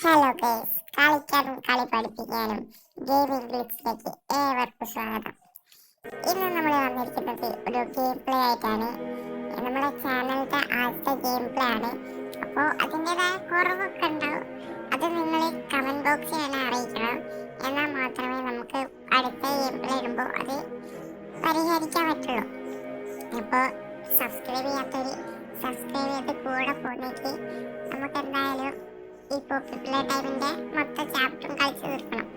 Hello guys, കളിക്കാനും കളി പഠിപ്പിക്കാനും ഗെയിമിംഗ് ഗ്ലിറ്റ്സിലേക്ക് ഏവർക്കും സ്വാഗതം. ഇന്ന് നമ്മൾ വന്നിരിക്കുന്നത് ഒരു ഗെയിം പ്ലേ ആയിട്ടാണ്. നമ്മുടെ ചാനലിന്റെ ആദ്യത്തെ ഗെയിം പ്ലേ ആണ്. അപ്പോൾ അതിൻ്റെതായ കുറവൊക്കെ ഉണ്ടാവും. അത് നിങ്ങൾ കമന്റ് ബോക്സിൽ തന്നെ അറിയിക്കണം. എന്നാൽ മാത്രമേ നമുക്ക് അടുത്ത ഗെയിം പ്ലേ ഇടുമ്പോൾ അത് പരിഹരിക്കാൻ പറ്റുള്ളൂ. അപ്പോൾ സബ്സ്ക്രൈബ് ചെയ്യാത്തവർ സബ്സ്ക്രൈബ് ചെയ്ത് കൂടെ പോകുന്നെങ്കിൽ നമുക്ക് എന്തായാലും ഈ പോപ്പുലർ ടൈമിന്റെ മൊത്തം ചാപ്റ്ററും കളിച്ചു തീർക്കണം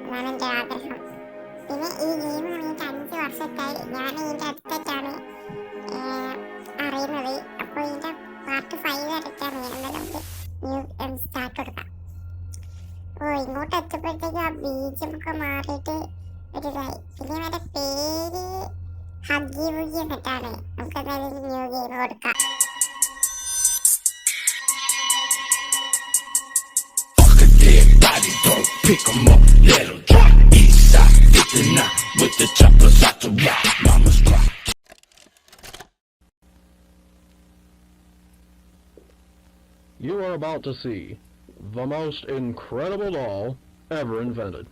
എന്നാണ് എൻ്റെ ആഗ്രഹം. പിന്നെ ഈ ഗെയിം തുടങ്ങിയിട്ട് 5 വർഷത്തായി. ഞാൻ ഇതിൻ്റെ അടുത്തായിട്ടാണ് അറിയുന്നത്. അപ്പോൾ ഇതിൻ്റെ പാർട്ട് 5 അടുത്താണ്. എന്നാലും നമുക്ക് ന്യൂ സ്റ്റാർട്ട് കൊടുക്കാം. ഓ, ഇങ്ങോട്ട് എത്തിയപ്പോഴത്തേക്കും ആ ബീജമൊക്കെ മാറിയിട്ട് ഒരു ഇതായി. പിന്നെ അവരുടെ പേര് ഹഗ്ഗി വുഗി എന്നിട്ടാണ്. നമുക്ക് എന്തായാലും ന്യൂ ഗെയിം കൊടുക്കാം. Don't pick 'em up, let 'em drop. East side, 59 with the choppers out the rock. Mama's clock. You are about to see the most incredible doll ever invented.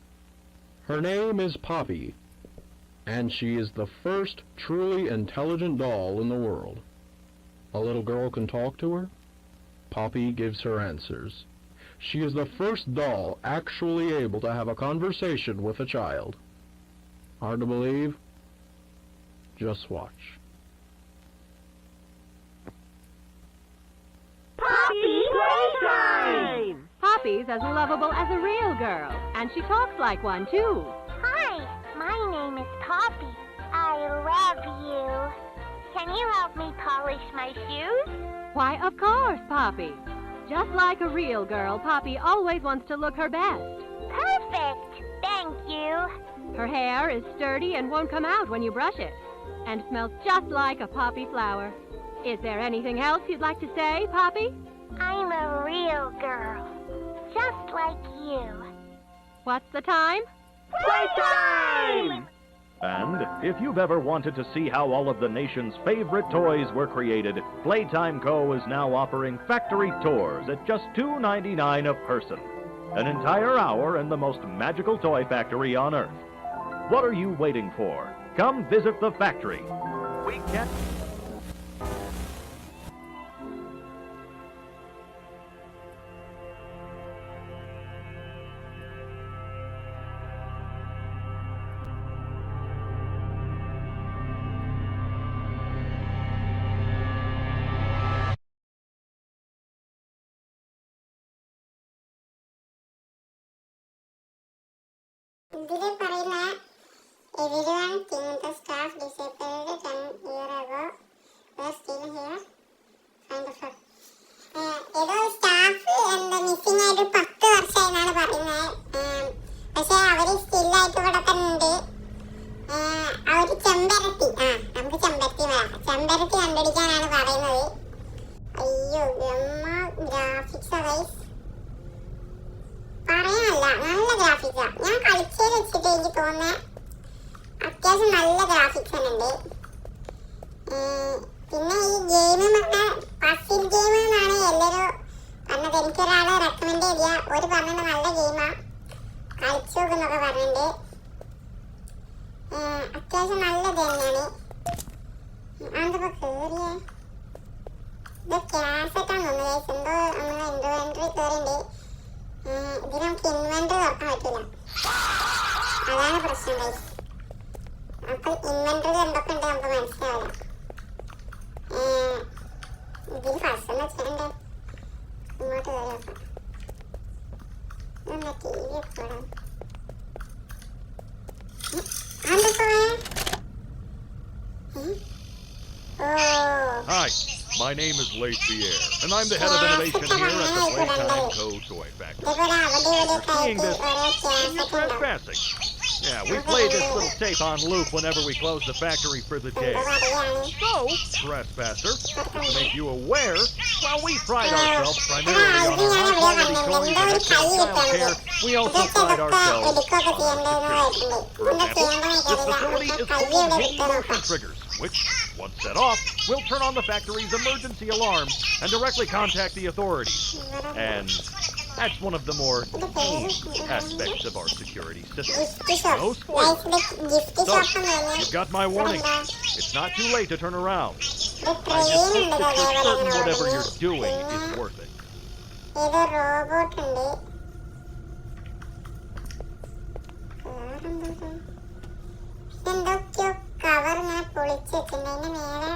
Her name is Poppy, and she is the first truly intelligent doll in the world. A little girl can talk to her. Poppy gives her answers. She is the first doll actually able to have a conversation with a child. Hard to believe? Just watch. Poppy Playtime! Poppy's as lovable as a real girl, and she talks like one too. Hi, my name is Poppy. I love you. Can you help me polish my shoes? Why, of course, Poppy. Just like a real girl, Poppy always wants to look her best. Perfect. Thank you. Her hair is sturdy and won't come out when you brush it, and smells just like a poppy flower. Is there anything else you'd like to say, Poppy? I'm a real girl, just like you. What's the time? Playtime! And if you've ever wanted to see how all of the nation's favorite toys were created, Playtime Co. is now offering factory tours at just $2.99 a person. An entire hour in the most magical toy factory on Earth. What are you waiting for? Come visit the factory. We can't... ഇതിൽ പറയുന്ന everyone think the staff disappeared 10 years ago. We're still here. Find the fuck. ഏതോ staff എന്താ missing ആയിട്ട് 10 വർഷമായിന്നാണ് പറയുന്നത്. പക്ഷെ അവര് സ്റ്റില്ലായിട്ട് ഇവിടെ തന്നെ ഉണ്ട്. അവര് ചെമ്പരത്തി നമുക്ക് ചെമ്പരത്തി കണ്ടുപിടിക്കാനാണ് പറയുന്നത്. അയ്യോ, ഗ്രാഫിക്സ് ഗൈസ് പറയാനല്ല, നല്ല ഗ്രാഫിക്സാ. ഞാൻ കളിച്ചത് വെച്ചിട്ട് എനിക്ക് തോന്നുന്നത് അത്യാവശ്യം നല്ല ഗ്രാഫിക്സ് തന്നെ ഉണ്ട്. പിന്നെ ഈ ഗെയിം പറഞ്ഞാൽ പസിൽ ഗെയിം എന്നാണ് എല്ലാവരും പറഞ്ഞത്. എനിക്കൊരാളെ റെക്കമെൻഡ് ചെയ്തിയ ഒരു പറഞ്ഞത് നല്ല ഗെയിമാ, കളിച്ചു നോക്കുന്നൊക്കെ പറഞ്ഞിട്ടുണ്ട്. അത്യാവശ്യം നല്ലത് തന്നെയാണ്. അതിപ്പോ കേറിയേ ഇത് ക്യാസറ്റാന്ന് തോന്നുന്നു. എന്തോ നമ്മളെ ഇൻവെന്ററി കയറിണ്ട്. ഇതിന് നമുക്ക് ഇൻവെന്ററി തുറക്കാൻ പറ്റില്ല, അതാണ് പ്രശ്നം ഗൈസ്. അപ്പൊ ഇൻവെന്ററി എന്തൊക്കെ ഉണ്ട് നമുക്ക് മനസ്സിലാവില്ല. ഇതിന് ഫസ്റ്റ് എന്ന് വെച്ചിട്ടുണ്ട്. ഇങ്ങോട്ട് കയറി നോക്കാം. എന്താ ടി വി എപ്പോഴും Hi, my name is Lace Pierre, and I'm the head of innovation here at the Playtime Co. Toy Factory. Seeing this, and you're trespassing. Yeah, we played this little tape on loop whenever we closed the factory for the day. So, trespasser, to make you aware, while we pride ourselves primarily on our high-quality toys and excellent child care, we also pride ourselves on security. For example, this facility is full of hidden motion triggers, which, once set off, will turn on the factory's emergency alarm and directly contact the authorities. And That's one of the more unique aspects of our security system. No spoilers. So, you've got my warning. It's not too late to turn around. I just hope that you're certain whatever you're doing is worth it. ഇത് robot ഉണ്ട്. എന്തൊക്കെയോ cover ഇങ്ങനെ പൊളിച്ച് വെച്ചിട്ടുണ്ട്. അതിന്റെ മേലെ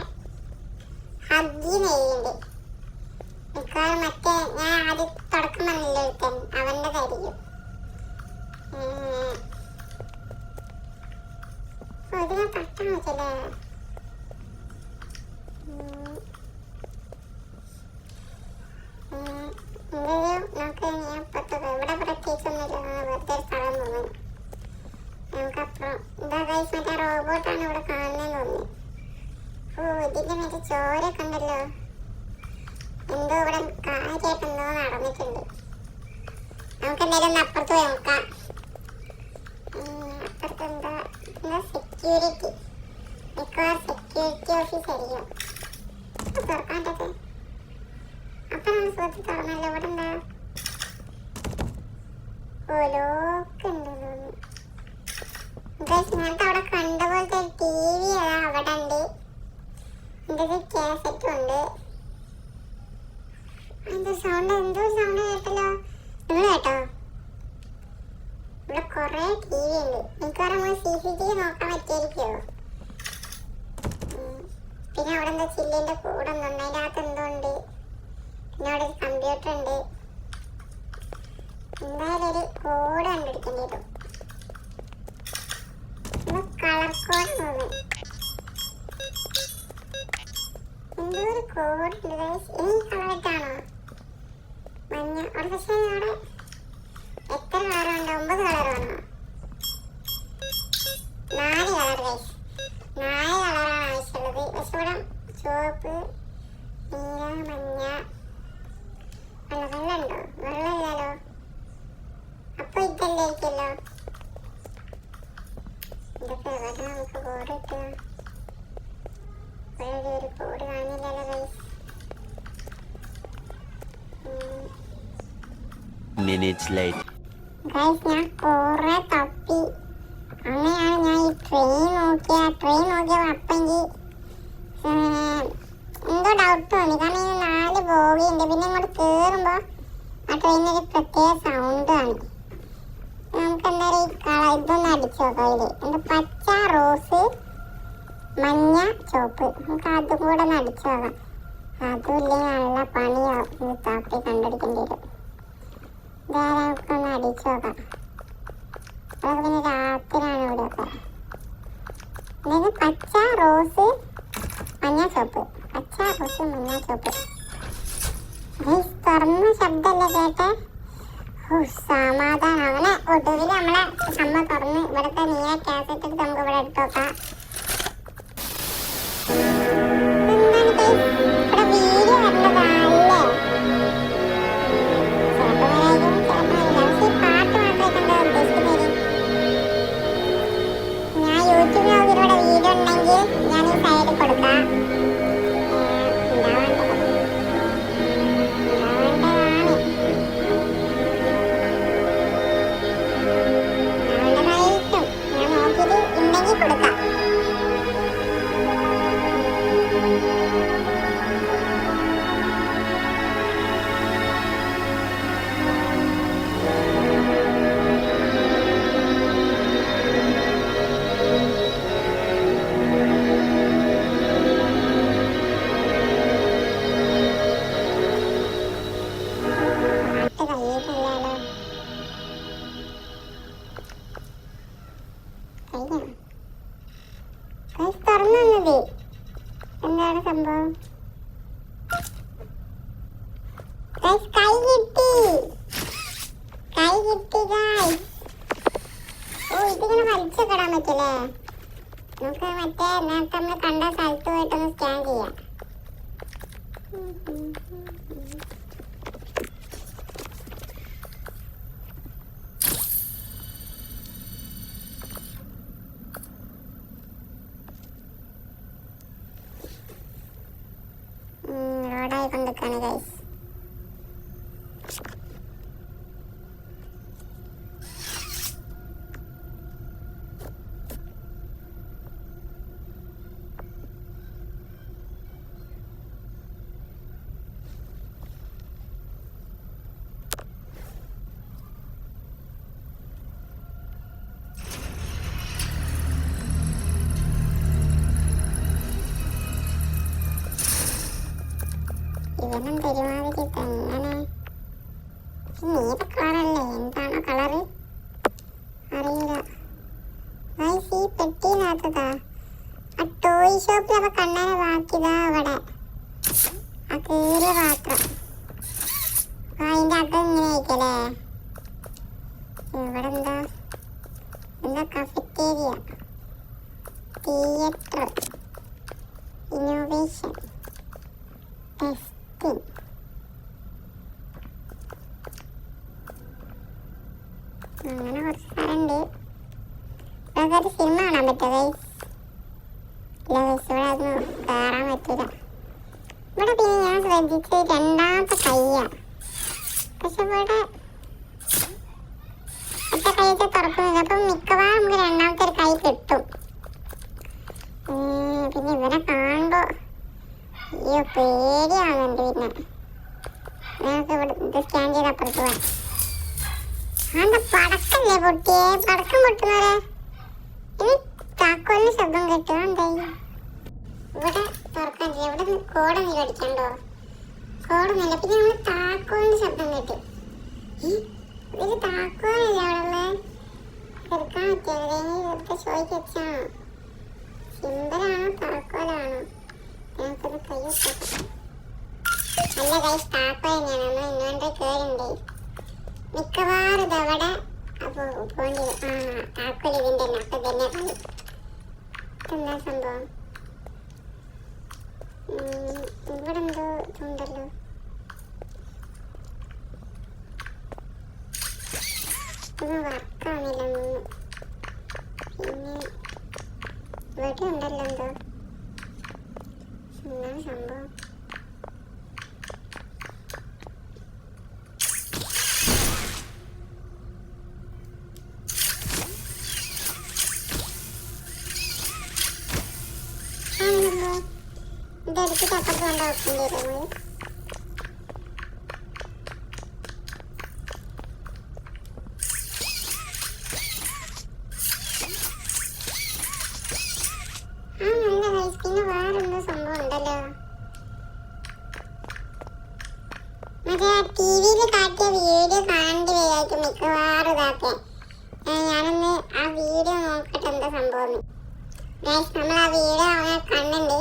ഹഗ്ഗി നെയ്യുണ്ട്. മിക്കവാറും മറ്റേ ഞാൻ ആദ്യം തുടക്കം വന്നില്ല ഒരുത്തൻ അവൻ്റെതായിരിക്കും. ഇതിനെ തട്ടാൻ വെച്ചല്ലേ. നമുക്ക് ഞാൻ പത്തത് ഇവിടെ പ്രത്യേകിച്ചൊന്നുമില്ല. വെറുതെ ഒരു സ്ഥലം തോന്നുന്നു. നമുക്കപ്പുറം എന്താ ഗൈസ്, മറ്റേ റോബോട്ടാണ് ഇവിടെ കാണുന്നതെന്ന് തോന്നുന്നു. ഇതിന്റെ മറ്റേ ചോരൊക്കെ ഉണ്ടല്ലോ. എന്തോ ഇവിടെ കാര്യമായിട്ട് എന്തോ നടന്നിട്ടുണ്ട്. നമുക്ക് എന്തായാലും ഒന്ന് അപ്പുറത്ത് പോയി നോക്കാം. അപ്പുറത്ത് എന്താ സെക്യൂരിറ്റി, മിക്കവാറും സെക്യൂരിറ്റി ഓഫീസ് ആയിരിക്കും. തുറക്കാൻ പറ്റേ. അപ്പൊ നമ്മൾ സുഹൃത്ത് തുറന്നല്ലോ. ഇവിടെ എന്താ ലോക്ക് ഉണ്ട് തോന്നുന്നു. നേരത്തെ അവിടെ കണ്ട പോലത്തെ ടി വി അവിടെ ഉണ്ട്. എന്റെ കാസറ്റും ഉണ്ട്. എന്തോ സൗണ്ട് കേട്ടല്ലോ. നിങ്ങൾ കേട്ടോ? ഇവിടെ കൊറേ ടി വി ഉണ്ട്. മിക്കവാറും നമ്മൾ CCTV നോക്കാൻ പറ്റിയിരിക്കുമോ? പിന്നെ അവിടെ എന്താ ചില്ലിന്റെ കൂടെ ഒന്നുണ്ട്. അതിൻ്റെ അകത്ത് എന്തോ ഉണ്ട്. പിന്നെ അവിടെ ഒരു കമ്പ്യൂട്ടർ ഉണ്ട്. എന്തായാലും ഒരു കോഡ് കണ്ടുപിടിക്കേണ്ടി വരും. കളർ കോഡ് തോന്നുന്നു. എന്തോ ഒരു കോഡ് ഉണ്ട്. ഈ കളറായിട്ടാണോ മഞ്ഞ? അവിടെ പക്ഷേ അവിടെ എത്ര കളറുണ്ട്? 9 കളറാണോ? 4 കളർ ഗൈസ്. 4 കളറാണ് ആവശ്യമുള്ളത്. പക്ഷെ ഇവിടെ ചുവപ്പ്, നീല, മഞ്ഞ, വെള്ളമുണ്ടോ? വെള്ളമില്ലല്ലോ. അപ്പൊ ഇതല്ലേ ഇരിക്കല്ലോ. ഇതൊക്കെ എവിടെ നമുക്ക് കോഡ് കിട്ടുക? ഒരു കോഡ് കാണില്ലല്ലോ ഗൈസ്. Minutes later. ഗൈസ് ഞാൻ കുറെ തപ്പി. അങ്ങനെയാണ് ഞാൻ ഈ ട്രെയിൻ നോക്കിയപ്പോൾ അപ്പം എനിക്ക് എന്തോ ഡൗട്ട് തോന്നി. കാരണം ഇതിന് 4 ബോഗിയുണ്ട്. പിന്നെ ഇങ്ങോട്ട് കയറുമ്പോൾ ആ ട്രെയിനൊരു പ്രത്യേക സൗണ്ടാണ്. നമുക്ക് എന്തായാലും ഈ ഇതൊന്ന് അടിച്ചു നോക്കാം. ഇതിൽ എന്താ പച്ച, റോസ്, മഞ്ഞ, ചുവപ്പ്. നമുക്ക് അതും കൂടെ ഒന്ന് അടിച്ചു നോക്കാം. അതും ഇല്ലെങ്കിൽ നല്ല പണിയാവും. ഇത് തപ്പി കണ്ടുപിടിക്കേണ്ടി വരും. ഇതായാലും നമുക്കൊന്ന് അടിച്ചു നോക്കാം. അതൊക്കെ പിന്നെ രാത്രിയാണ് ഇവിടെ ഒക്കെ. അതായത് പച്ച, റോസ്, മഞ്ഞ, ചുവപ്പ്. പച്ച, റോസ്, മഞ്ഞ, ചുവപ്പ്. തുറന്ന ശബ്ദമല്ലേ കേട്ടെ? സമാധാനം. അങ്ങനെ ഒടുവിൽ നമ്മളെ സംഭവം തുറന്ന് ഇവിടുത്തെ നീല കാസറ്റ് എടുത്ത് നമുക്ക് ഇവിടെ ഇട്ട് നോക്കാം. ഇവിടെ വീഡിയോ വരേണ്ടതല്ലേ? ചിലപ്പോൾ വരായിരിക്കും, ചിലപ്പോൾ വരില്ല. പക്ഷെ ഈ പാട്ട് മാത്രമേ കണ്ടത് ഉദ്ദേശിക്കുന്നത്. ഞാൻ യൂട്യൂബിൽ നോക്കിയിലൂടെ വീഡിയോ ഉണ്ടെങ്കിൽ ഞാൻ ഈ സൈഡിൽ കൊടുക്കാം. കൊടുക്കാം. തുറന്നത് എന്താണ് സംഭവം? കൈ കിട്ടി, കൈ കിട്ടി ഗൈസ്. ഓ ഇതിങ്ങനെ വലിച്ചൊക്കെ ഇടാൻ പറ്റൂലേ? നമുക്ക് മറ്റേ നേരത്തെ നമ്മൾ കണ്ട സ്ഥലത്ത് പോയിട്ടൊന്ന് സ്കാൻ ചെയ്യാം. റോഡായി കൊണ്ടിരിക്കുകയാണ് ഗൈസ്. ഇവനും തരുമാതിരി എങ്ങനെ നീല കളറല്ലേ? എന്താണോ കളറ് അറിയില്ല. ഈ പെട്ടിയിനകത്തതാ ആ ടോയ് ഷോപ്പിലൊക്കെ കണ്ണനെ ബാക്കിയതാ അവിടെ ആ കീറിയ പാത്രം. അതിൻ്റെ അകം ഇങ്ങനെ ആയിക്കല്ലേ? ഇവിടെ എന്താ കഫറ്റേരിയ, തിയേറ്റർ, ഇന്നോവേഷൻ, ടെസ്റ്റിംഗ്. അങ്ങനെ കുറച്ച് സ്ഥലമുണ്ട്. ഇതൊക്കെ ഒരു സിനിമ കാണാൻ പറ്റുമോ ഗൈസ്? ഇല്ല ഗൈസ്, ഇവിടെ അതൊന്നും കയറാൻ പറ്റില്ല. ഇവിടെ പിന്നെ ഞാൻ ശ്രദ്ധിച്ചത് രണ്ടാമത്തെ കൈയാണ്. പക്ഷെ ഇവിടെ ഒറ്റ കൈയൊക്കെ തുറക്കുന്നില്ല. അപ്പം മിക്കവാറും നമുക്ക് രണ്ടാമത്തെ ഒരു കൈ കിട്ടും. പിന്നെ ഇവരെ കാണുമ്പോ അയ്യോ പേടിയാവുന്നുണ്ട്. പിന്നെ ഞങ്ങൾക്ക് ഇവിടെ ഇത് സ്കാൻ ചെയ്ത് അപ്പുറത്ത് പോവാം. എന്താ പടക്കല്ലേ പൊട്ടിയേ? പടക്കം പൊട്ടുന്നവരെ ഇനി താക്കോലിന് ശബ്ദം കേട്ടോ? എന്തായി ഇവിടെ തുറക്കാൻ ചെയ്യാം. ഇവിടെ കോടൊന്നും കടിക്കണ്ടോ? കോടൊന്നുമില്ല. പിന്നെ നമ്മൾ താക്കോലിന് ശബ്ദം കേട്ടു. ഇതിൽ താക്കോലല്ലേ അവിടെ ഉള്ളത്? എടുക്കാൻ പറ്റിയത് വെറുതെ ചോദിച്ചു വെച്ചാണോ? സിമ്പലാണോ താക്കോലാണോ? ഞങ്ങൾക്കത് കൈ നല്ല കൈ താക്കോൽ തന്നെയാണ്. നമ്മൾ ഇന്നോണ്ട് കയറുണ്ട്. മിക്കവാറും ഇതവിടെ അപ്പോൾ പോണ്ടി. താക്കോൽ ഇതിൻ്റെ നട്ട് തന്നെ കൈ. ഇതെന്താ സംഭവം? ഇവിടെ എന്തോ ഇതുണ്ടല്ലോ. ഇതൊന്നും വർക്കാവുന്നില്ല. പിന്നെ ഇവിടെ ഉണ്ടല്ലോ എന്തോ. എന്താണ് സംഭവം? ഇതെടുത്തിട്ട് അപ്പുറത്ത് കൊണ്ട് വെക്കേണ്ടി വരും. പിന്നെ വേറെന്തോ സംഭവം ഉണ്ടല്ലോ. മറ്റേ ടി വിയിൽ കാട്ടിയ വീഡിയോ കാണേണ്ടി വരായിരിക്കും മിക്കവാറും ഇതാക്കെ. ഞാനൊന്ന് ആ വീഡിയോ നോക്കട്ടെ എന്താ സംഭവം. നമ്മൾ ആ വീഡിയോ അങ്ങനെ കണ്ടുണ്ട്.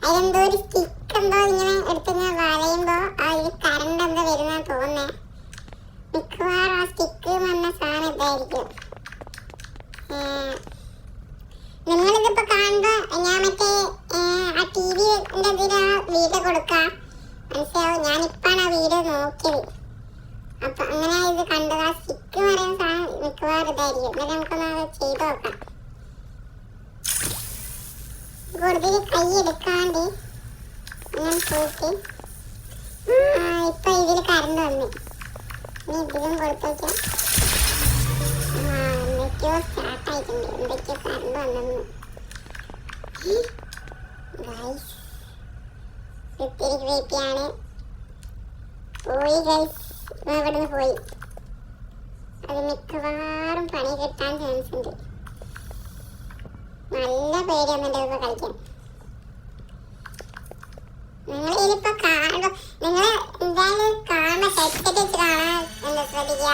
അതിലെന്തോ ഒരു സ്റ്റിക്ക് എന്തോ ഇങ്ങനെ എടുത്തിങ്ങനെ വരയുമ്പോ അതിൽ കറണ്ട് എന്തോ വരുന്ന തോന്നേ. മിക്കവാറും ആ സ്റ്റിക്ക് വന്ന സാധനം ഇതായിരിക്കും. നിങ്ങളിതിപ്പോ കാണുമ്പോ ഞാൻ മറ്റേ ആ ടി വിന്റെ ഇതിൽ ആ വീഡിയോ കൊടുക്കാം, മനസ്സിലാവും. ഞാനിപ്പാണ് ആ വീഡിയോ നോക്കിയത്. അപ്പൊ അങ്ങനെ ഇത് കണ്ടത്. ആ സ്റ്റിക്ക് പറയുന്ന സാധനം മിക്കവാറും ഇതായിരിക്കും. എന്നിട്ട് നമുക്കൊന്ന് ചെയ്ത് നോക്കാം. കൂടുതൽ കൈ എടുക്കാണ്ട് ഞാൻ പോയിട്ട് ഇപ്പൊ ഇതിൽ കറണ്ട് വന്നു. ഇനി ഇതിലും കൊടുത്തു നോക്കാം. എന്തൊക്കെയോ സ്റ്റാർട്ടായിട്ടുണ്ട്. എന്തൊക്കെയോ കറണ്ട് വന്നു. ഒത്തിരി ക്രീപ്പിയാണ്. പോയി ഗൈസ്, ഇവിടുന്ന് പോയി. അത് മിക്കവാറും പണി കിട്ടാൻ ചാൻസ് ഉണ്ട്. നല്ല പേടിയാണ് എൻ്റെ ഇപ്പൊ കളിക്കാൻ. നിങ്ങൾ ഇതിപ്പോ കാണുമ്പോ നിങ്ങൾ എന്തായാലും കാണുമ്പോ ഹെഡ്സെറ്റ് വെച്ച് കാണാൻ എന്താ ശ്രദ്ധിക്കുക.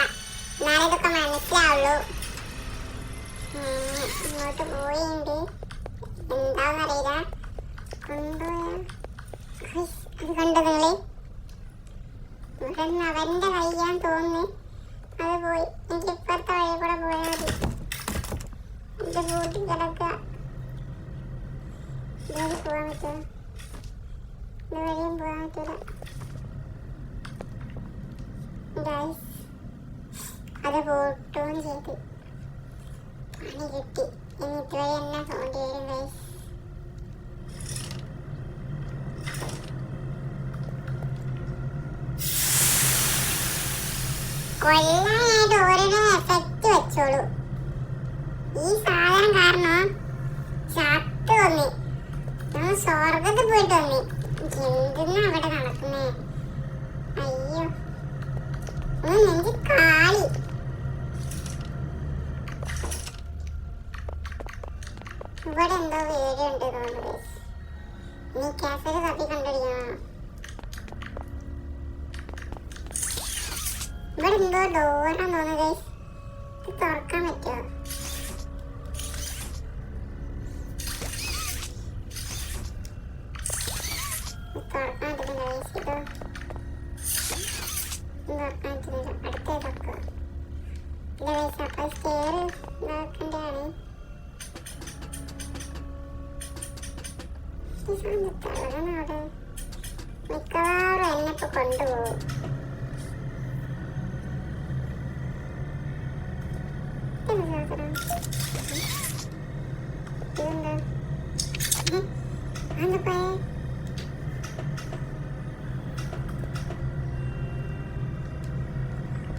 എന്നാലേ ഇതൊക്കെ മനസ്സിലാവുള്ളൂ. ഇങ്ങോട്ട് പോയിണ്ട് എന്താന്നറിയില്ല. കൊണ്ടുപോയ അത് കണ്ടോ നിങ്ങള്? ഇവിടെ നിന്ന് അവന്റെ കയ്യാൻ തോന്നുന്നു. അത് പോയി. എനിക്ക് ഇപ്പുറത്തെ വഴി കൂടെ പോയാൽ മതി. ഇത് കൂട്ടി കിടക്കുക. ഇതുവഴി പോകാൻ പറ്റുമോ? ഇതുവഴിയും പോകാൻ പറ്റൂല. ഗൈസ് അത് പോട്ടുകയും ചെയ്ത് പണി കിട്ടി. ഇനി ഇതുവഴി തന്നെ പോകേണ്ടി വരും ഗൈസ്. കൊല്ലാനായിട്ട് ഓരോരോ എഫക്റ്റ് വെച്ചോളൂ. ഈ സാധനം കാരണം ചത്ത് വന്നി. നമ്മൾ സ്വർഗത്തിൽ പോയിട്ട് വന്നി. എന്തെന്നാ അവിടെ നടക്കുന്നേ? അയ്യോ, ഒന്ന് നെഞ്ചി കാളി. ഇവിടെ എന്തോ വീഡിയോ ഉണ്ട് തോന്നുന്നു. ഇനി കാസറ്റ് തപ്പി കണ്ടുപിടിക്കണോ? എന്തോ ഡോറാന്ന് തോന്നുന്നു ഗൈസ്. ഇത് തുറക്കാൻ പറ്റുമോ? തുറക്കാൻ പറ്റുന്നില്ല ഗൈസ്. ഇത് തുറക്കാൻ പറ്റുന്നില്ല. അടുത്ത തുറക്കുക. ഇല്ല ഗൈസ്, അപ്പൊ സ്റ്റെയർ ഇതാക്കേണ്ടതാണ്. ഈ സാധനം തളരണം അവിടെ. മിക്കവാറും എന്നെ ഇപ്പൊ കൊണ്ടുപോകും.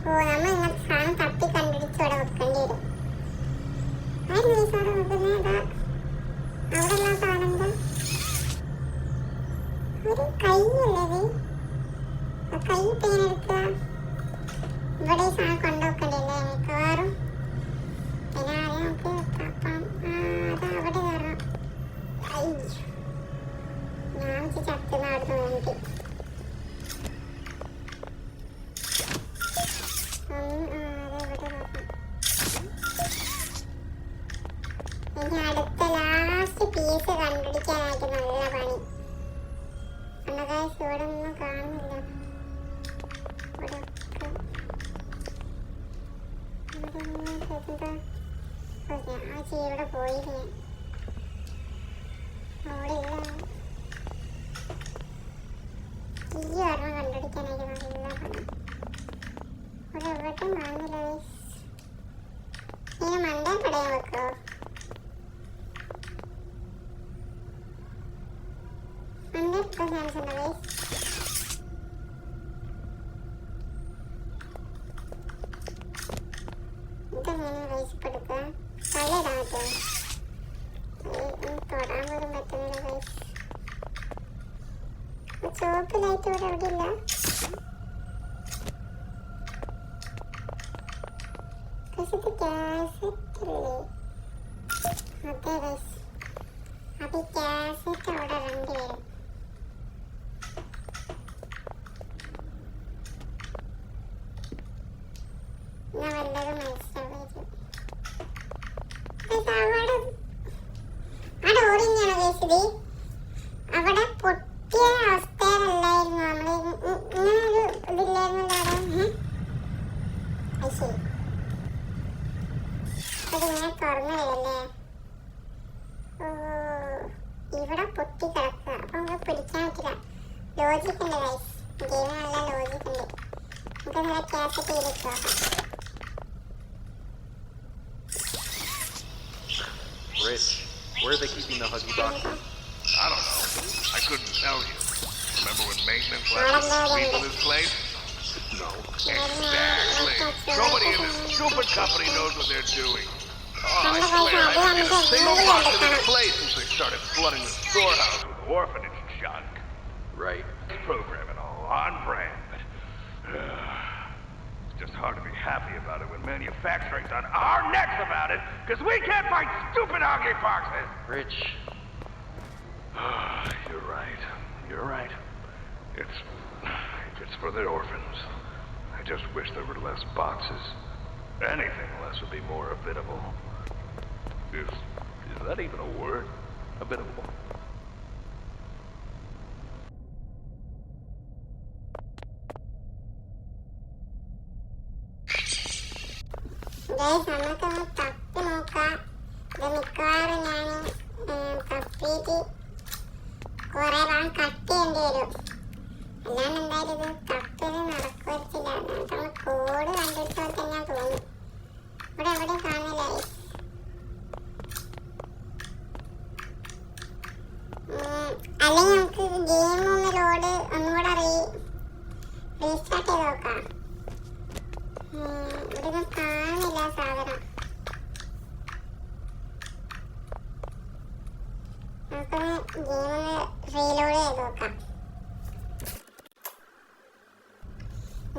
ഓ, നമ്മൾ ഇങ്ങനത്തെ സാധനം തപ്പി കണ്ടുപിടിച്ച് ഇവിടെ വെക്കേണ്ടി വരും. ആയിരുന്നു ഈ സാധനം വെക്കുന്നത്? അവിടെ ഉള്ള സാധനം എന്താ? ഒരു കൈയല്ലേ? ആ കൈ പേനെടുക്കുക. ഇവിടെ ഈ സാധനം കൊണ്ടുവെക്കണ്ടല്ലേ മിക്കവാറും. പിന്നെ ആദ്യം നമുക്ക് തപ്പാം. അത് അവിടെ കയറണം. ഞാൻ ചത്തുന്ന അവിടെ വേണ്ടി. ഇനി അടുത്ത ലാസ്റ്റ് പീസ് കണ്ടുപിടിക്കാനായിട്ട് നല്ല പണി. അന്നകാശ് ഇവിടെ ഒന്നും കാണുന്നില്ല. ഇവിടെ പോയിരുന്നു. അവിടെ ഇല്ല. ഈ ഒരെണ്ണം കണ്ടുപിടിക്കാനായിട്ട് നല്ല പണി. ഇവിടെ എവിടെയും കാണുന്നില്ല. ഇങ്ങനെ മണ്ടേ പടയാൻ വെക്കോ? മണ്ടേ ചാൻസ് ഉണ്ടോ ഗൈസ്? ഇതെങ്ങനെ ഗൈസ് എടുക്കുക? തലയിടാൻ പറ്റുമോ? തൊടാൻ പോലും പറ്റുന്നില്ല ഗൈസ്. ചുവപ്പ് ലൈറ്റ് ഇവിടെ എവിടെ ഇല്ല. ഇത് കാസറ്റല്ലേ? അതെ ഗൈസ്. അപ്പൊ ഈ കാസറ്റ് അവിടെ ഇടേണ്ടി വരും. ഞാൻ വല്ലതും മനസ്സിലാവും. അവിടെ ഓടിഞ്ഞാണ് ഗൈസ്. ഇത് അവിടെ പൊട്ടിയ അവസ്ഥയിലല്ലായിരുന്നു. നമ്മള് ഇങ്ങനൊരു ഇതില്ലായിരുന്നു അവിടെ. അത് ശരി, അതിങ്ങനെ തുറന്നു വരല്ലേ? ഓ, ഇവിടെ പൊട്ടി കിടക്കുക. അപ്പൊ നമുക്ക് പിടിക്കാൻ പറ്റില്ല. ലോജിക് ഉണ്ട് ഗൈസ്. ഗെയിമിന് നല്ല ലോജിക് ഉണ്ട്. നമുക്ക് നല്ല കാസറ്റ് ചെയ്തിട്ട് നോക്കാം. Rich, where are they keeping the Huggy boxes? I don't know. I couldn't tell you. Remember when maintenance left us in this place? No. Exactly. Nobody in this stupid company knows what they're doing. Oh, I swear, I haven't hit a single box in this place since they started flooding the storehouse with orphanage junk. Right. Programming all on brand, but it's just hard to be happy about it when manufacturing's on our necks about it, because we can't fight stupid Huggy boxes. Rich. You're right. You're right. It's for the orphans. I just wish there were less boxes. Anything less would be more habitable. Is that even a word? Habitable. Guys, നമുക്കൊന്ന് തപ്പി നോക്കാം. ഇത് മിക്കവാറും ഞാൻ തപ്പിയിട്ട് കുറെ ഭാഗം cut ചെയ്യേണ്ടി വരും. അല്ലാണ്ട് എന്തായാലും ഇത് തപ്പല് നടക്കുവരിച്ചില്ല. നമ്മൾ കോഡ് കണ്ടെടുത്താൽ തന്നെ തോന്നും. ഇവിടെ എവിടെ കാണില്ല. അല്ലെങ്കിൽ നമുക്ക് ഗെയിം ഒന്ന് ലോഡ് ഒന്നുകൂടെ റീസ്റ്റാർട്ട് ചെയ്ത് നോക്കാം. ഇവിടെ കാണില്ല സാധനം. നമുക്കൊന്ന് ഗെയിം ഒന്ന് റീലോഡ് ചെയ്ത് നോക്കാം.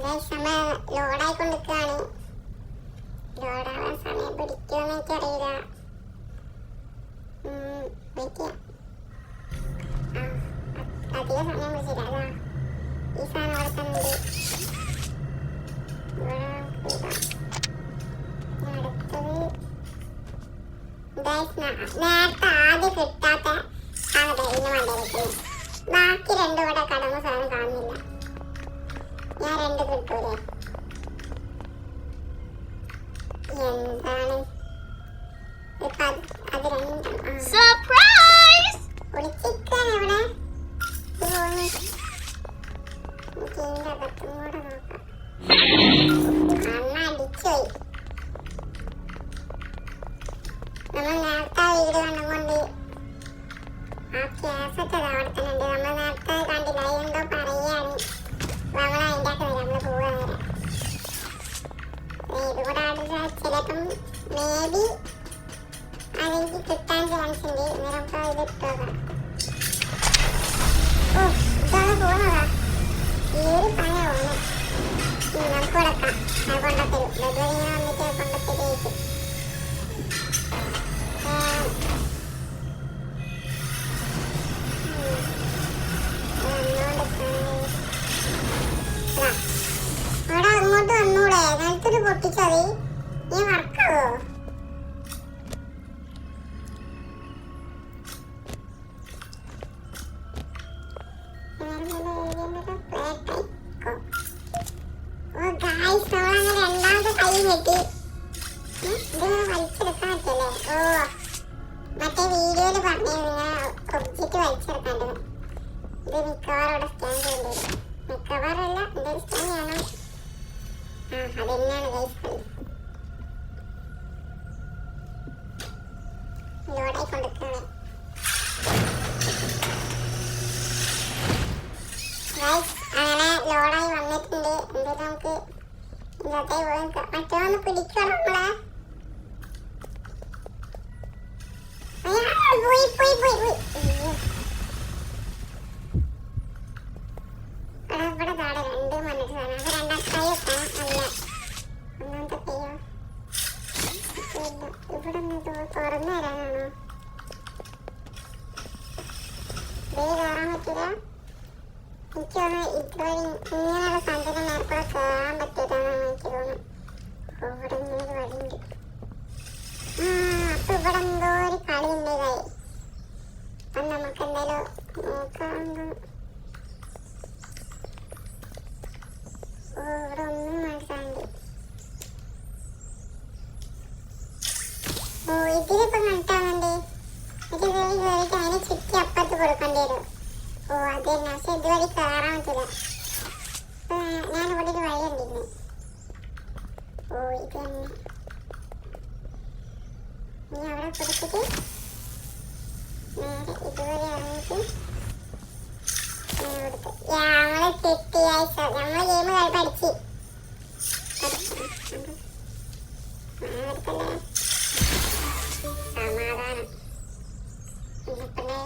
നമ്മൾ ലോഡായിക്കൊണ്ടിരിക്കുകയാണ്. ലോഡാവാൻ സമയം പിടിക്കുമെന്ന് എനിക്കറിയില്ല. വെയിറ്റ് ചെയ്യാം. അധികം സമയം പിടിച്ചില്ല. അതാ ഈ സാധനം അവിടെ തന്നെ ഉണ്ട്. ഇവിടെ നേരത്തെ ആദ്യം കിട്ടാത്ത ആണ് ഇതിന് വന്നിരിക്കുന്നത്. ബാക്കി രണ്ടും കൂടെ കടന്നു സാധനം കാണുന്നില്ല. ഞാൻ രണ്ട് കിട്ടൂലേ? എന്താണ് അത് രണ്ടും സർപ്രൈസ് ഒളിച്ചിരിക്കാൻ എവിടെ ഇതിന്റെ അകത്തും കൂടെ നോക്കാം. അടിച്ചോയി. നമ്മൾ നേരത്തെ വീട് കണ്ടുകൊണ്ട് ആ കേസൊക്കെ അവിടെ തന്നെ ഉണ്ട്. നമ്മൾ നേരത്തെ കണ്ടില്ല, എന്തോ പറയാണ്. നമ്മൾ അതിൻ്റെ ഒക്കെ നമ്മൾ പോവാ നേരം ഇതുകൂടെ ആടുക. ചിലപ്പം മേബി അതെനിക്ക് കിട്ടാൻ ചാൻസ് ഉണ്ട്. നമുക്ക് ഇത് ഇട്ടോക്കാം. ഓ ഇതാണ് പോകുന്നതാ. ഈ ഒരു പണി ഓണം നമുക്ക് കൊടുക്കാം. അത് കൊണ്ടത്തരും. ബദലിങ്ങനെ വന്നിട്ട് കൊണ്ടത്തരേക്കും. അവിടെ അങ്ങോട്ട് വന്നൂടെ? നിലത്തൊരു പൊട്ടിച്ചതി നീ വർക്കാവോ? രണ്ടാമത്തെ കൈ കെട്ടി ഇത് വലിച്ചെടുക്കാൻ പറ്റല്ലേ? ഓ മറ്റേ വീഡിയോയില് പറഞ്ഞിരുന്നു ഒബ്ജക്റ്റ് വലിച്ചെടുക്കാണ്ടത്. ഇത് മിക്കവാറും ഇവിടെ സ്കാൻ ചെയ്യേണ്ടി വരും. മിക്കവാറല്ല, എന്തൊരു സ്കാൻ ചെയ്യണം. അതെന്നെയാണ് ഗൈസ് കളി. ലോഡായി കൊണ്ടിരിക്കുകയാണ് ഗൈസ്. അങ്ങനെ ലോഡായി വന്നിട്ടുണ്ട്. എന്തായാലും നമുക്ക് ഇന്നത്തെ മറ്റൊന്ന് പിടിക്കണം. നമ്മളെ പോയി പോയി പോയി പോയി. ഇവിടെ താടെ രണ്ട് മണ്ണിട്ട് സാധനം. അപ്പൊ രണ്ടാം കൈ വെക്കണം. അല്ല ഒന്നാമത്തെ കൈയോ ഇവിടെ നിന്ന് തുറന്നു തരാനാണോ? ദേ കയറാൻ പറ്റില്ല. എനിക്ക് തോന്നുന്നു ഇതുവഴി ഇങ്ങനെയുള്ള സാധനത്തിന് നേരത്തെ കയറാൻ പറ്റിയതാണെന്ന് എനിക്ക് തോന്നുന്നു. ഇവിടെ ഇങ്ങനെ ഒരു വഴിയുണ്ട്. അപ്പൊ ഇവിടെ എന്തോ ഒരു കളിയുണ്ട് കൈ. അപ്പൊ നമുക്ക് എന്തായാലും നോക്കാം. ഇവിടെ ഒന്നും മനസ്സിലാണ്ട്. ഓ ഇതിലിപ്പോ കണ്ടിട്ടാവുന്നുണ്ട്. ഇത് ഇതുവഴി കയറിയിട്ട് അതിനെ ചുറ്റി അപ്പുറത്ത് കൊടുക്കേണ്ടി വരും. ഓ അത് തന്നെ. പക്ഷെ ഇതുവഴി കയറാൻ പറ്റില്ല. ഞാനിവിടെ ഒരു വഴി കണ്ടിരുന്നു. ഓ ഇത് തന്നെ. ഇനി അവിടെ കൊടുത്തിട്ട് നേരെ ഇതുവരെ ഇറങ്ങിയിട്ട് നമ്മള് തെറ്റി. നമ്മള് ഗെയിം പഠിച്ച് സമാധാനം. ഇന്നപ്പല്ലേ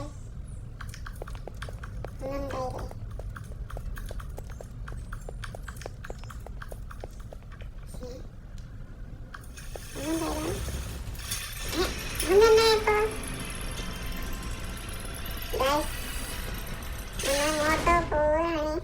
ഒന്നുണ്ടായില്ലേ? ഒന്നുണ്ടായിപ്പോ അങ്ങോട്ടോ പോവുകയാണ്.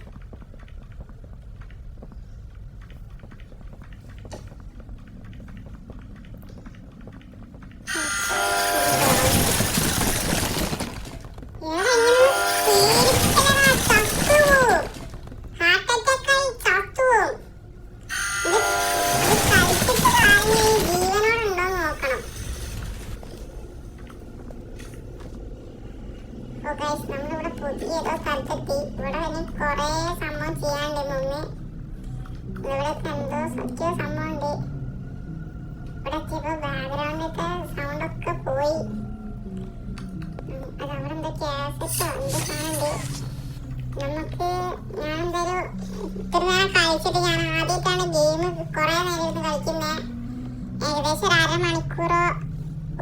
നമ്മളിവിടെ പുതിയതോ സ്ഥലത്തെത്തി. ഇവിടെ ഇനി കൊറേ സംഭവം ചെയ്യാണ്ട്. മുന്നേ ഇവിടെ എന്തോ സത്യ സംഭവം ഉണ്ട്. ഇവിടെ എത്തിയപ്പോ ബാക്ക്ഗ്രൗണ്ടിലത്തെ സൗണ്ട് ഒക്കെ പോയി. അത് അവിടെ എന്തോ കാസറ്റോ എന്തോ സാധനമുണ്ട്. നമുക്ക് ഞാൻ എന്തായാലും ഇത്ര നേരം കളിച്ചിട്ട് ഞാൻ ആദ്യമായിട്ടാണ് ഗെയിം കുറെ നേരം ഇരുന്ന് കളിക്കുന്നത്. ഏകദേശം ഒരു അരമണിക്കൂറോ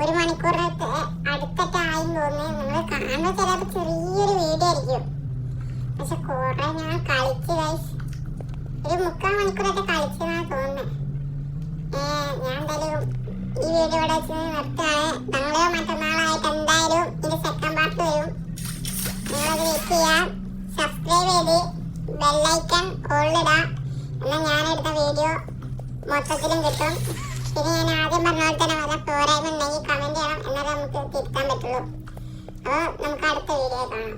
ഒരു മണിക്കൂറിനൊക്കെ അടുത്തൊക്കെയായി തോന്നുന്നു. നിങ്ങൾ കാണുമ്പോൾ ചിലപ്പോൾ ചെറിയൊരു വീഡിയോ ആയിരിക്കും. പക്ഷെ കുറെ ഞാൻ കളിച്ച് ഗൈസ് ഒരു 3/4 മണിക്കൂറൊക്കെ കളിച്ചെന്നാണ് തോന്നുന്നത്. ഞാൻ എന്തായാലും ഈ വീഡിയോ ഇവിടെ വെച്ച് നിർത്തുകയാണ്. നാളെയോ മറ്റന്നാളായിട്ട് എന്തായാലും ഇതിന്റെ സെക്കൻഡ് പാർട്ട് വരും. നിങ്ങളത് വെയിറ്റ് ചെയ്യാം. സബ്സ്ക്രൈബ് ചെയ്ത് ബെല്ലൈക്കൺ ഓളിലിടാം. എന്നാൽ ഞാനെടുത്ത വീഡിയോ മൊത്തത്തിലും കിട്ടും. പിന്നെ ഞാൻ ആദ്യം പറഞ്ഞ പോലെ തന്നെ വല്ല പോരായ്മ ഉണ്ടെങ്കിൽ കമന്റ് ചെയ്യണം, എന്നാലേ നമുക്ക് തിരുത്താൻ പറ്റുള്ളൂ. അപ്പോൾ നമുക്ക് അടുത്ത വീഡിയോ കാണാം.